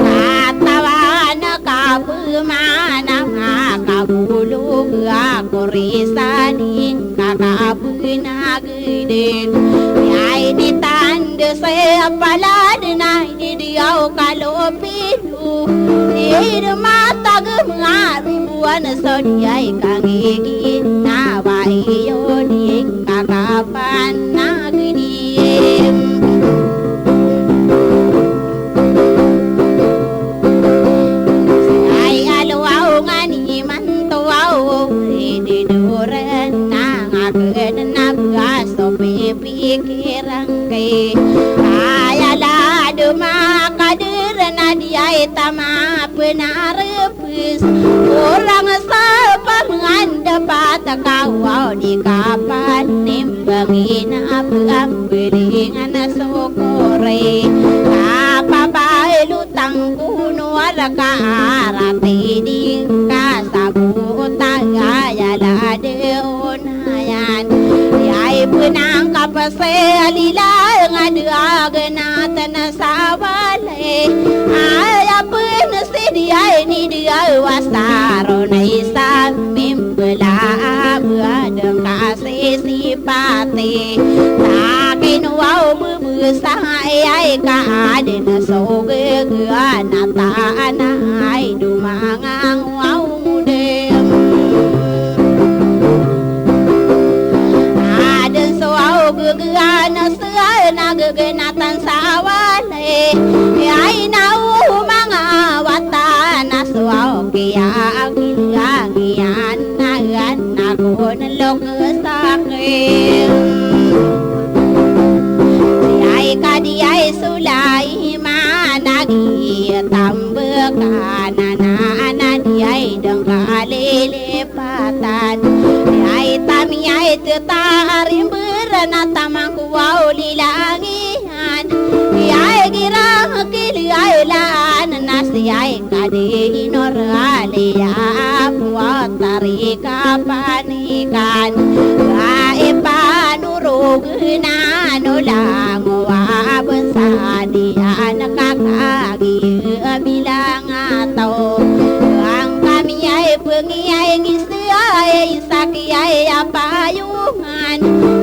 Katawa na kapumana din ay di tanda sa palad na diyaw kalopinu irmatag mga buwan sa diyay kangigin na bayo di kakapan na gidim ay alaw nga ni mantuaw di duran na ngagad na baso pipikirang kay ayala dumakadir na diyay tama penarepus orang sa panganda patakawaw di kapan nimbangin abang belingan sokore kapabay lutang kuno ka arati di kasabutang ayala deon ayan ay punang kapasalila nga duaganatan sa wale ay apun si ay ni dia wasaro na isang mimbala abadang kasi sipate takin wow bubusa ay kaadin so gaganataan ay dumangang wow mudem adan so wow gagana sa nagaganatan sa wale ay nau mga watan na suaw kaya ang ilangian na ako nalok sa akin si ay kadiyay sulay managi tambakan na diyay dang kalilipatan si ay tamiyay tutarim berana tamang kuwaw lilangian si ay girang kiliyay laan na si ay kadihinor aliya puwatari kapanikan kaipanurog na nulang wabon sa diyan nakakagi bilang ataw ang kami ay pangiyay ngisay sakiyay apayungan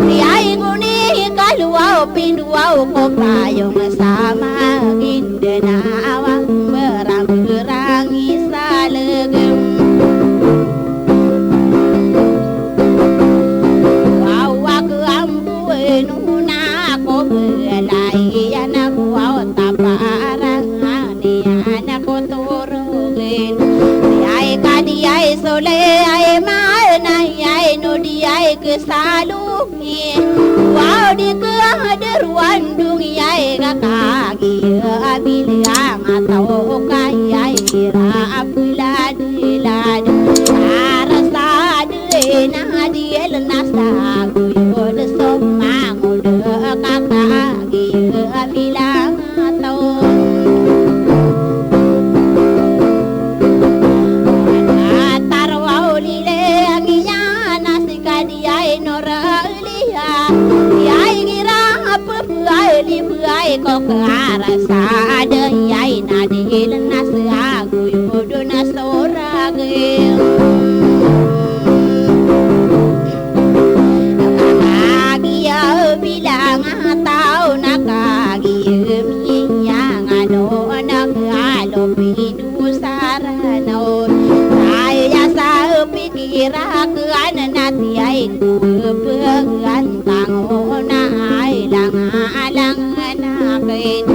si ay nguni kaluaw pinduaw ko payong sama gindanawang berang-berang isalegem wawak ampuin una ko belay anak waw taparang anian ako turugin si ay kadiyay sole ay maanay ay nudi ay kesalungi wow di kehadaruan dungiyay kakagi abilang atau kayay kira abulad-ilad arasa na diel nasa guyod somangod kakagi abilang atau tarwaw lile ang iyan nasikadiyay noraliya yay girang apapay libay ko karasa adayay nadil nasa guyod na soragil nakakagiyaw bilang tao nakagiyamiyang ano nagalopido sa ranaw kaya sa pikirakan nati ay kubagan tango na ay lang-alang nakin